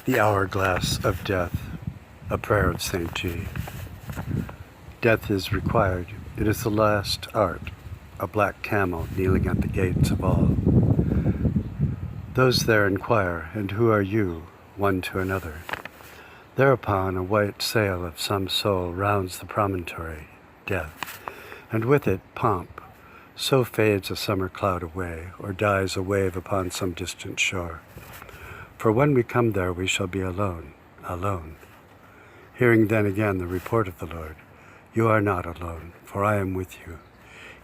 The Hourglass of Death, a prayer of St.G. Death is required. It is the last art, a black camel kneeling at the gates of all. Those there inquire, and who are you, one to another? Thereupon a white sail of some soul rounds the promontory, death, and with it pomp. So fades a summer cloud away, or dies a wave upon some distant shore. For when we come there we shall be alone, alone. Hearing then again the report of the Lord, you are not alone, for I am with you,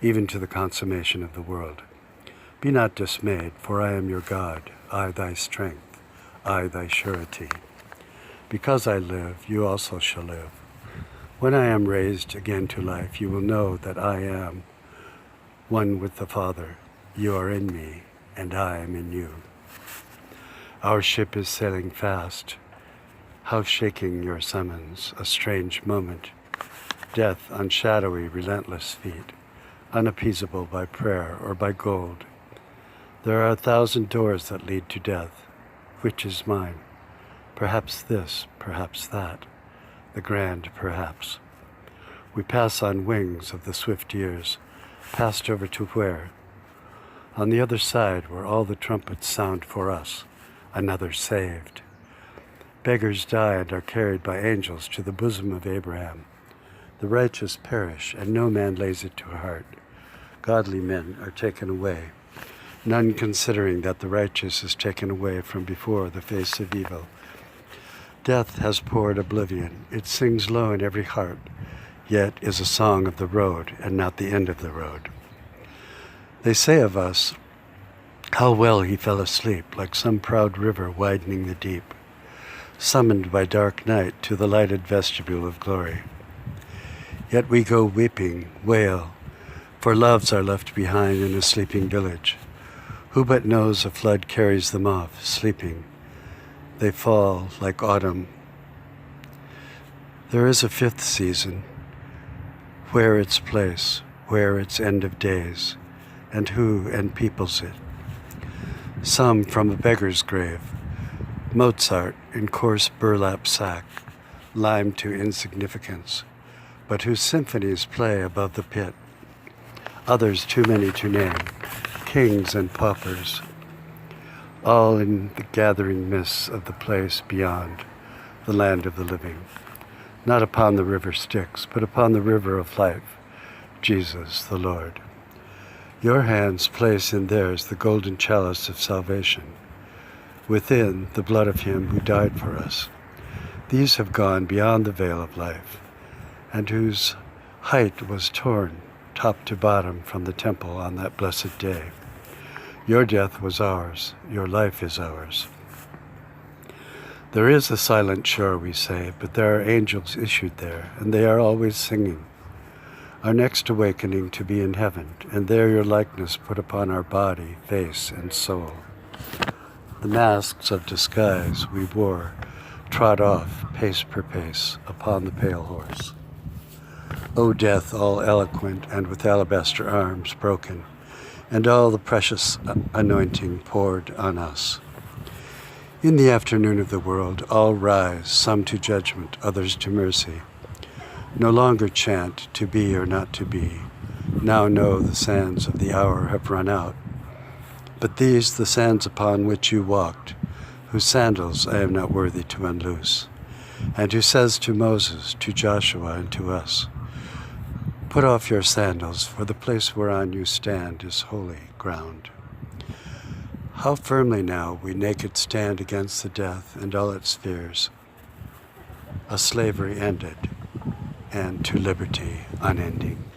even to the consummation of the world. Be not dismayed, for I am your God, I thy strength, I thy surety. Because I live, you also shall live. When I am raised again to life, you will know that I am one with the Father. You are in me, and I am in you. Our ship is sailing fast. How shaking your summons, a strange moment. Death on shadowy, relentless feet, unappeasable by prayer or by gold. There are 1,000 doors that lead to death. Which is mine? Perhaps this, perhaps that, the grand perhaps. We pass on wings of the swift years, passed over to where? On the other side, where all the trumpets sound for us, another saved. Beggars die and are carried by angels to the bosom of Abraham. The righteous perish, and no man lays it to heart. Godly men are taken away, none considering that the righteous is taken away from before the face of evil. Death has poured oblivion. It sings low in every heart, yet is a song of the road and not the end of the road. They say of us, how well he fell asleep, like some proud river widening the deep, summoned by dark night to the lighted vestibule of glory. Yet we go weeping, wail, for loves are left behind in a sleeping village. Who but knows a flood carries them off, sleeping? They fall like autumn. There is a fifth season, where its place, where its end of days, and who and peoples it. Some from a beggar's grave, Mozart in coarse burlap sack, limed to insignificance, but whose symphonies play above the pit. Others too many to name, kings and paupers, all in the gathering mists of the place beyond, the land of the living. Not upon the river Styx, but upon the river of life, Jesus the Lord. Your hands place in theirs the golden chalice of salvation, within the blood of him who died for us. These have gone beyond the veil of life, and whose height was torn top to bottom from the temple on that blessed day. Your death was ours, your life is ours. There is a silent shore, we say, but there are angels issued there, and they are always singing. Our next awakening to be in heaven, and there your likeness put upon our body, face, and soul. The masks of disguise we wore trod off, pace per pace, upon the pale horse. O death, all eloquent and with alabaster arms broken, and all the precious anointing poured on us. In the afternoon of the world, all rise, some to judgment, others to mercy. No longer chant to be or not to be. Now know the sands of the hour have run out. But these the sands upon which you walked, whose sandals I am not worthy to unloose, and who says to Moses, to Joshua, and to us, put off your sandals, for the place whereon you stand is holy ground. How firmly now we naked stand against the death and all its fears, a slavery ended, and to liberty unending.